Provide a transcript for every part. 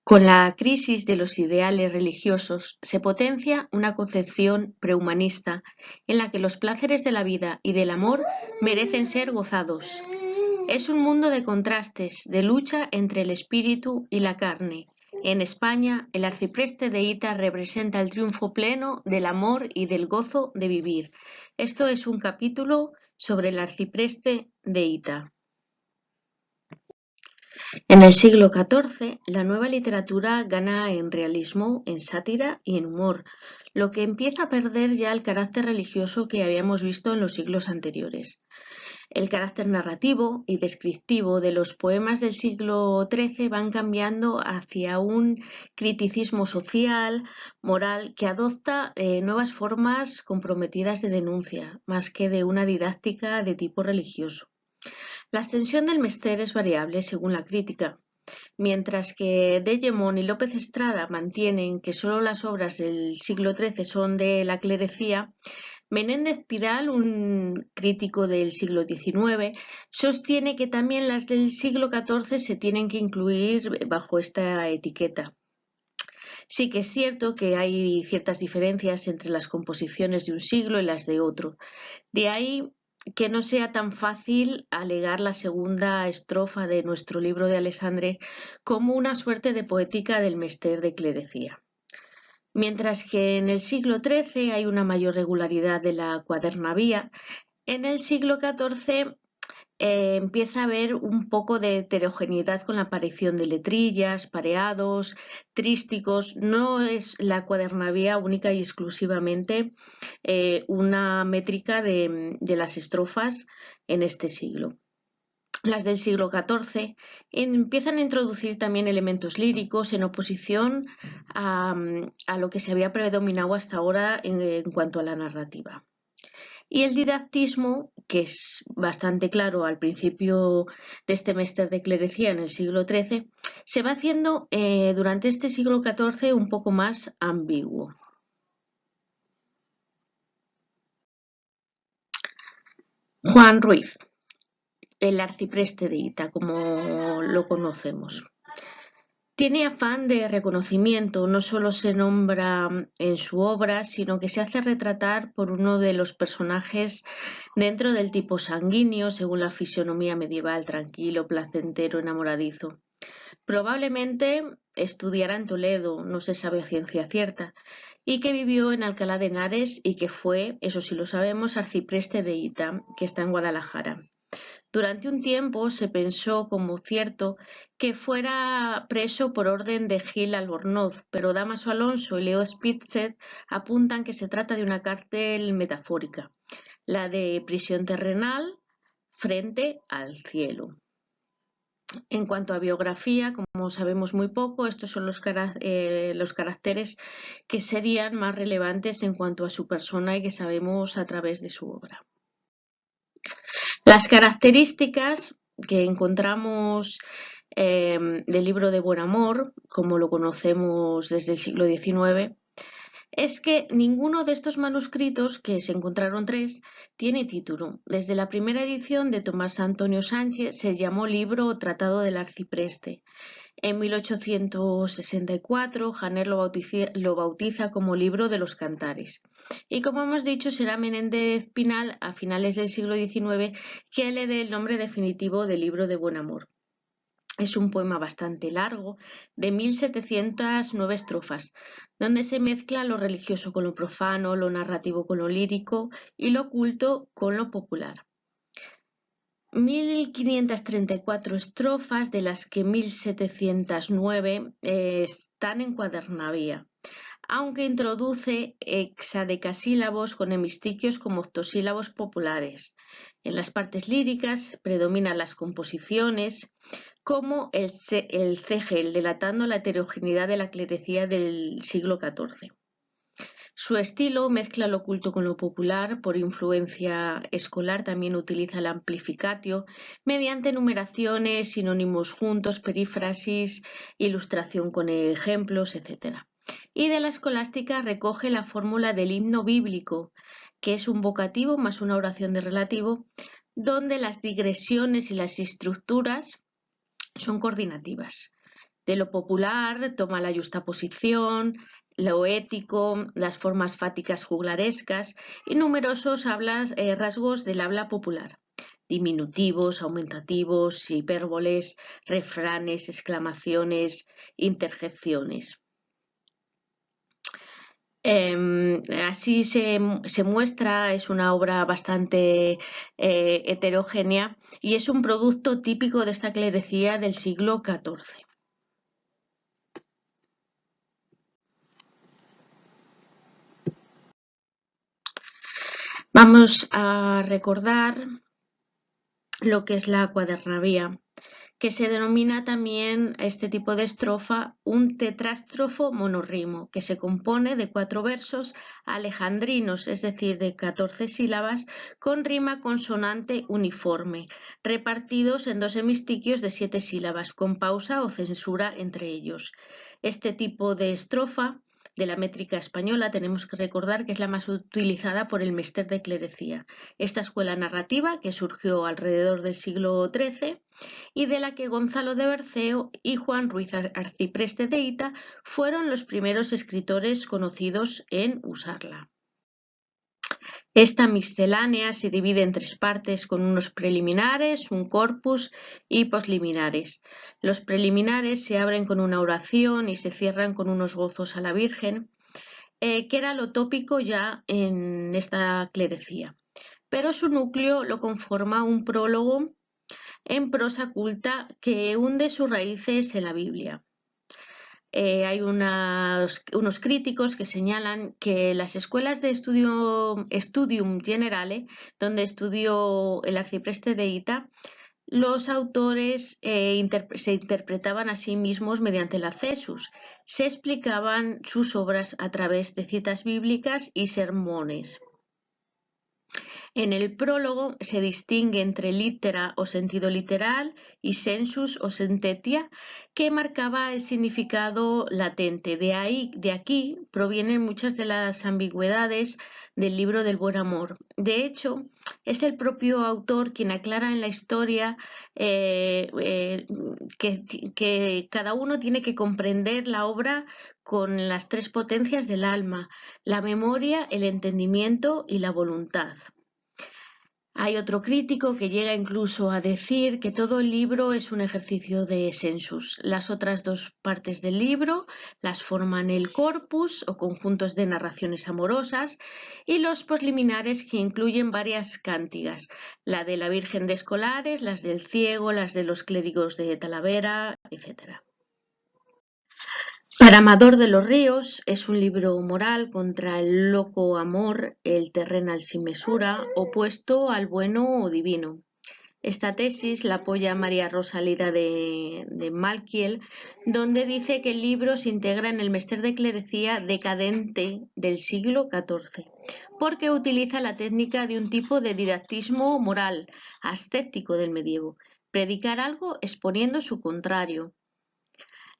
Con la crisis de los ideales religiosos se potencia una concepción prehumanista en la que los placeres de la vida y del amor merecen ser gozados. Es un mundo de contrastes, de lucha entre el espíritu y la carne. En España, el arcipreste de Hita representa el triunfo pleno del amor y del gozo de vivir. Esto es un capítulo sobre el arcipreste de Hita. En el siglo XIV, la nueva literatura gana en realismo, en sátira y en humor, lo que empieza a perder ya el carácter religioso que habíamos visto en los siglos anteriores. El carácter narrativo y descriptivo de los poemas del siglo XIII van cambiando hacia un criticismo social, moral, que adopta nuevas formas comprometidas de denuncia, más que de una didáctica de tipo religioso. La extensión del mester es variable según la crítica. Mientras que Dellemont y López Estrada mantienen que solo las obras del siglo XIII son de la clerecía, Menéndez Pidal, un crítico del siglo XIX, sostiene que también las del siglo XIV se tienen que incluir bajo esta etiqueta. Sí que es cierto que hay ciertas diferencias entre las composiciones de un siglo y las de otro. De ahí que no sea tan fácil alegar la segunda estrofa de nuestro libro de Alexandre como una suerte de poética del mester de clerecía. Mientras que en el siglo XIII hay una mayor regularidad de la cuadernavía, en el siglo XIV empieza a haber un poco de heterogeneidad con la aparición de letrillas, pareados, trísticos. No es la cuadernavía única y exclusivamente una métrica de las estrofas en este siglo. Las del siglo XIV empiezan a introducir también elementos líricos en oposición a lo que se había predominado hasta ahora en cuanto a la narrativa. Y el didactismo, que es bastante claro al principio de este mester de clerecía en el siglo XIII, se va haciendo durante este siglo XIV un poco más ambiguo. Juan Ruiz, el arcipreste de Hita, como lo conocemos. Tiene afán de reconocimiento, no solo se nombra en su obra, sino que se hace retratar por uno de los personajes dentro del tipo sanguíneo, según la fisonomía medieval, tranquilo, placentero, enamoradizo. Probablemente estudiara en Toledo, no se sabe a ciencia cierta, y que vivió en Alcalá de Henares y que fue, eso sí lo sabemos, arcipreste de Hita, que está en Guadalajara. Durante un tiempo se pensó como cierto que fuera preso por orden de Gil Albornoz, pero Dámaso Alonso y Leo Spitzer apuntan que se trata de una cárcel metafórica, la de prisión terrenal frente al cielo. En cuanto a biografía, como sabemos muy poco, estos son los caracteres que serían más relevantes en cuanto a su persona y que sabemos a través de su obra. Las características que encontramos del libro de Buen Amor, como lo conocemos desde el siglo XIX, es que ninguno de estos manuscritos, que se encontraron 3, tiene título. Desde la primera edición de Tomás Antonio Sánchez se llamó libro o Tratado del Arcipreste. En 1864, Janer lo bautiza como Libro de los Cantares. Y como hemos dicho, será Menéndez Pidal, a finales del siglo XIX, que le dé el nombre definitivo de Libro de Buen Amor. Es un poema bastante largo, de 1709 estrofas, donde se mezcla lo religioso con lo profano, lo narrativo con lo lírico y lo culto con lo popular. 1534 estrofas, de las que 1709 están en cuadernavía, aunque introduce hexadecasílabos con hemistiquios como octosílabos populares. En las partes líricas predominan las composiciones como el cégel, delatando la heterogeneidad de la clerecía del siglo XIV. Su estilo mezcla lo culto con lo popular. Por influencia escolar también utiliza el amplificatio mediante numeraciones, sinónimos juntos, perífrasis, ilustración con ejemplos, etc. Y de la escolástica recoge la fórmula del himno bíblico, que es un vocativo más una oración de relativo, donde las digresiones y las estructuras son coordinativas. De lo popular toma la yuxtaposición, lo ético, las formas fáticas juglarescas y numerosos rasgos del habla popular. Diminutivos, aumentativos, hipérboles, refranes, exclamaciones, interjecciones. Así se muestra, es una obra bastante heterogénea y es un producto típico de esta clerecía del siglo XIV. Vamos a recordar lo que es la cuadernavía, que se denomina también este tipo de estrofa un tetrástrofo monorrimo, que se compone de 4 versos alejandrinos, es decir, de 14 sílabas, con rima consonante uniforme, repartidos en 2 hemistiquios de 7 sílabas, con pausa o censura entre ellos. Este tipo de estrofa de la métrica española tenemos que recordar que es la más utilizada por el mester de clerecía. Esta escuela narrativa, que surgió alrededor del siglo XIII, y de la que Gonzalo de Berceo y Juan Ruiz Arcipreste de Hita fueron los primeros escritores conocidos en usarla. Esta miscelánea se divide en 3 partes con unos preliminares, un corpus y posliminares. Los preliminares se abren con una oración y se cierran con unos gozos a la Virgen, que era lo tópico ya en esta clerecía. Pero su núcleo lo conforma un prólogo en prosa culta que hunde sus raíces en la Biblia. Hay unos críticos que señalan que las escuelas de Studium Generale, donde estudió el arcipreste de Hita, los autores se interpretaban a sí mismos mediante la cesus, se explicaban sus obras a través de citas bíblicas y sermones. En el prólogo se distingue entre litera o sentido literal y sensus o sentetia, que marcaba el significado latente. De aquí provienen muchas de las ambigüedades del libro del buen amor. De hecho, es el propio autor quien aclara en la historia que cada uno tiene que comprender la obra con las 3 potencias del alma: la memoria, el entendimiento y la voluntad. Hay otro crítico que llega incluso a decir que todo el libro es un ejercicio de sensus. Las otras 2 partes del libro las forman el corpus o conjuntos de narraciones amorosas y los posliminares, que incluyen varias cántigas, la de la Virgen de Escolares, las del Ciego, las de los clérigos de Talavera, etc. Para Amador de los Ríos es un libro moral contra el loco amor, el terrenal sin mesura, opuesto al bueno o divino. Esta tesis la apoya María Rosalida de Malkiel, donde dice que el libro se integra en el mester de clerecía decadente del siglo XIV, porque utiliza la técnica de un tipo de didactismo moral, ascético del medievo, predicar algo exponiendo su contrario.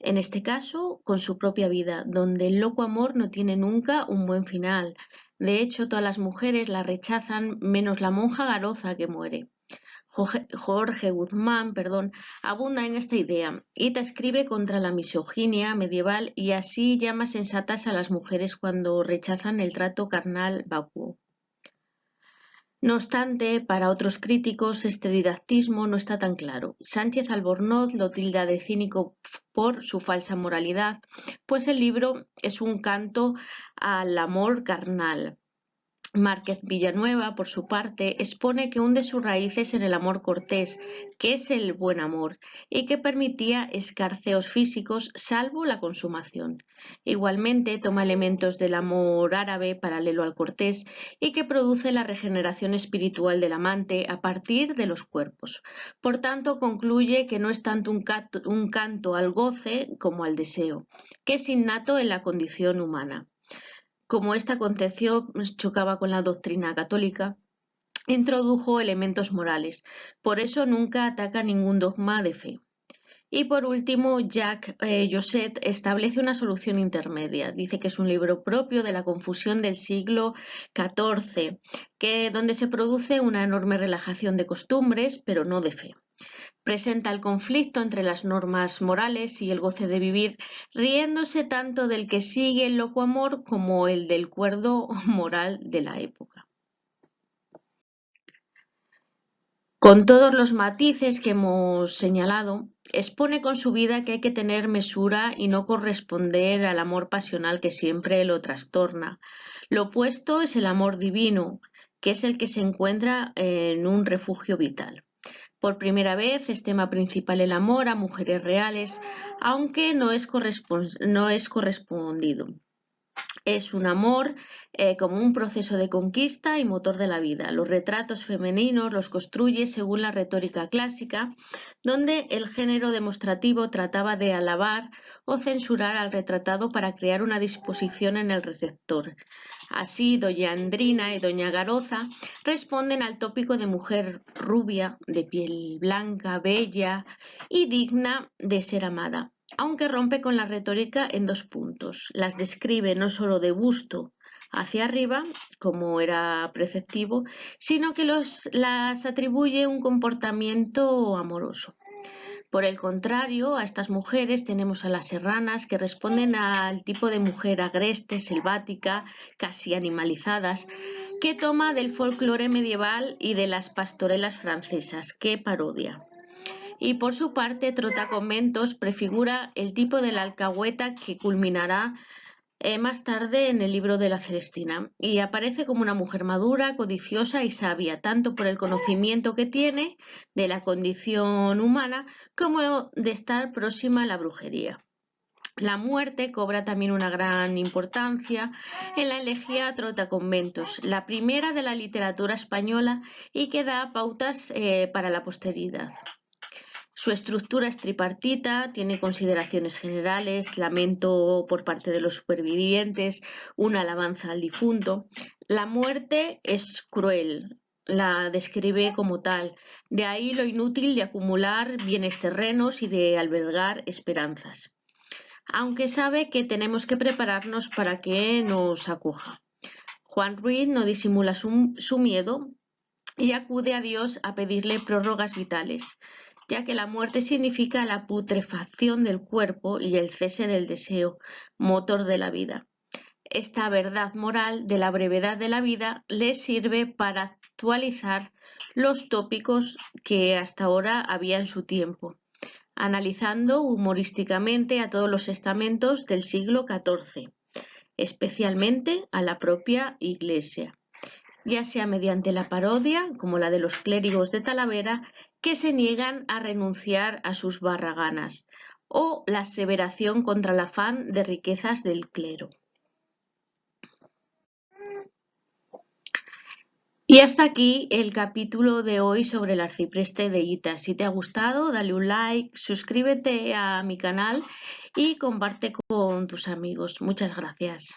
En este caso, con su propia vida, donde el loco amor no tiene nunca un buen final. De hecho, todas las mujeres la rechazan, menos la monja Garoza, que muere. Jorge Guzmán, abunda en esta idea. Hita escribe contra la misoginia medieval y así llama sensatas a las mujeres cuando rechazan el trato carnal vacuo. No obstante, para otros críticos este didactismo no está tan claro. Sánchez Albornoz lo tilda de cínico por su falsa moralidad, pues el libro es un canto al amor carnal. Márquez Villanueva, por su parte, expone que hunde sus raíces en el amor cortés, que es el buen amor, y que permitía escarceos físicos salvo la consumación. Igualmente, toma elementos del amor árabe paralelo al cortés y que produce la regeneración espiritual del amante a partir de los cuerpos. Por tanto, concluye que no es tanto un canto al goce como al deseo, que es innato en la condición humana. Como esta concepción chocaba con la doctrina católica, introdujo elementos morales, por eso nunca ataca ningún dogma de fe. Y por último, Jacques Josset establece una solución intermedia. Dice que es un libro propio de la confusión del siglo XIV, donde se produce una enorme relajación de costumbres, pero no de fe. Presenta el conflicto entre las normas morales y el goce de vivir, riéndose tanto del que sigue el loco amor como el del cuerdo moral de la época. Con todos los matices que hemos señalado, expone con su vida que hay que tener mesura y no corresponder al amor pasional que siempre lo trastorna. Lo opuesto es el amor divino, que es el que se encuentra en un refugio vital. Por primera vez es tema principal el amor a mujeres reales, aunque no es correspondido. Es un amor como un proceso de conquista y motor de la vida. Los retratos femeninos los construye según la retórica clásica, donde el género demostrativo trataba de alabar o censurar al retratado para crear una disposición en el receptor. Así, doña Andrina y doña Garoza responden al tópico de mujer rubia, de piel blanca, bella y digna de ser amada, aunque rompe con la retórica en dos puntos. Las describe no solo de busto hacia arriba, como era preceptivo, sino que las atribuye un comportamiento amoroso. Por el contrario, a estas mujeres tenemos a las serranas, que responden al tipo de mujer agreste, selvática, casi animalizadas, que toma del folclore medieval y de las pastorelas francesas. ¡Qué parodia! Y por su parte, Trotaconventos prefigura el tipo de la alcahueta que culminará más tarde en el libro de la Celestina, y aparece como una mujer madura, codiciosa y sabia, tanto por el conocimiento que tiene de la condición humana como de estar próxima a la brujería. La muerte cobra también una gran importancia en la elegía Trotaconventos, la primera de la literatura española y que da pautas para la posteridad. Su estructura es tripartita, tiene consideraciones generales, lamento por parte de los supervivientes, una alabanza al difunto. La muerte es cruel, la describe como tal, de ahí lo inútil de acumular bienes terrenos y de albergar esperanzas, aunque sabe que tenemos que prepararnos para que nos acoja. Juan Ruiz no disimula su miedo y acude a Dios a pedirle prórrogas vitales, ya que la muerte significa la putrefacción del cuerpo y el cese del deseo, motor de la vida. Esta verdad moral de la brevedad de la vida le sirve para actualizar los tópicos que hasta ahora había en su tiempo, analizando humorísticamente a todos los estamentos del siglo XIV, especialmente a la propia Iglesia, ya sea mediante la parodia, como la de los clérigos de Talavera, que se niegan a renunciar a sus barraganas, o la aseveración contra el afán de riquezas del clero. Y hasta aquí el capítulo de hoy sobre el arcipreste de Hita. Si te ha gustado, dale un like, suscríbete a mi canal y comparte con tus amigos. Muchas gracias.